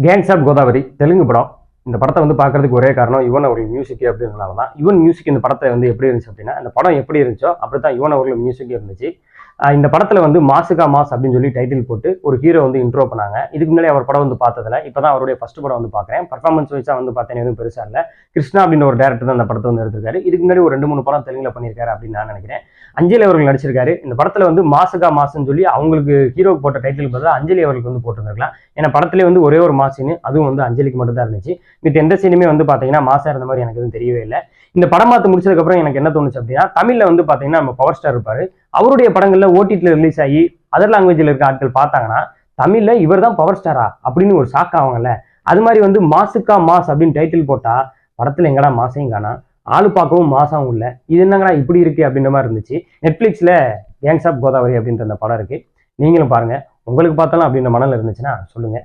Gangs of Godavari Telugu படம். இந்த படத்தை வந்து பார்க்கறதுக்கு ஒரே காரணம் யுவன் அவர்கள் மியூசிக் அப்படின்றனால தான். யுவன் மியூசிக் இந்த படத்தை வந்து எப்படி இருந்துச்சு அப்படின்னா, இந்த படம் எப்படி இருந்துச்சோ அப்படி தான் யுவன் அவர்கள் மியூசிக் இருந்துச்சு. இந்த படத்துல வந்து மாசுகா மாஸ் அப்படின்னு சொல்லி டைட்டில் போட்டு ஒரு ஹீரோ வந்து இன்ட்ரோ பண்ணாங்க. இதுக்கு முன்னாடி அவர் படம் வந்து பார்த்ததில்ல. இப்பதான் அவருடைய ஃபர்ஸ்ட் படம் வந்து பார்க்குறேன். பர்ஃபார்மன்ஸ் வைஸா வந்து பார்த்தேன் எதுவும் பெருசா இல்லை. கிருஷ்ணா அப்படின்னு ஒரு டேரக்டர் தான் அந்த படத்தை வந்து எடுத்திருக்காரு. இதுக்கு முன்னாடி ஒரு 2-3 படம் தெலுங்குல பண்ணியிருக்காரு அப்படின்னு நான் நினைக்கிறேன். அஞ்சலி அவர்கள் நடிச்சிருக்காரு. இந்த படத்துல வந்து மாசுகா மாஸ்ன்னு சொல்லி அவங்களுக்கு ஹீரோக்கு போட்ட டைட்டில் பதிலாக அஞ்சலி அவர்களுக்கு வந்து போட்டிருந்திருக்கலாம். ஏன்னா படத்திலே வந்து ஒரே ஒரு மாசின்னு, அதுவும் வந்து அஞ்சலிக்கு மட்டும் தான் இருந்துச்சு. மித்த எந்த சீனுமே வந்து பாத்தீங்கன்னா மாசா இருந்த மாதிரி எனக்கு எதுவும் தெரியவே இல்லை. இந்த படம் பார்த்து முடிச்சதுக்கு அப்புறம் எனக்கு என்ன தோணுச்சு அப்படின்னா, தமிழ்ல வந்து பாத்தீங்கன்னா நம்ம பவர் ஸ்டார் இருப்பாரு. அவருடைய படங்கள்ல ஓடிடில ரிலீஸ் ஆகி அதர் லாங்குவேஜ்ல இருக்க ஆட்கள் பார்த்தாங்கன்னா, தமிழ்ல இவர் தான் பவர் ஸ்டாரா அப்படின்னு ஒரு ஷாக் ஆவாங்கல்ல. அது மாதிரி வந்து மாசுக்கா மாஸ் அப்படின்னு டைட்டில் போட்டா படத்துல எங்கடா மாசையும் காணா, ஆளு பார்க்கவும் மாசாவும் இல்லை, இது என்னங்கடா இப்படி இருக்கு அப்படின்ற மாதிரி இருந்துச்சு. நெட்ஃபிளிக்ஸ்ல கேங்ஸ் ஆஃப் கோதாவரி அப்படின்ற அந்த படம் இருக்கு. நீங்களும் பாருங்க. உங்களுக்கு பார்த்தாலும் அப்படின்ற மனநிலை இருந்துச்சுன்னா சொல்லுங்க.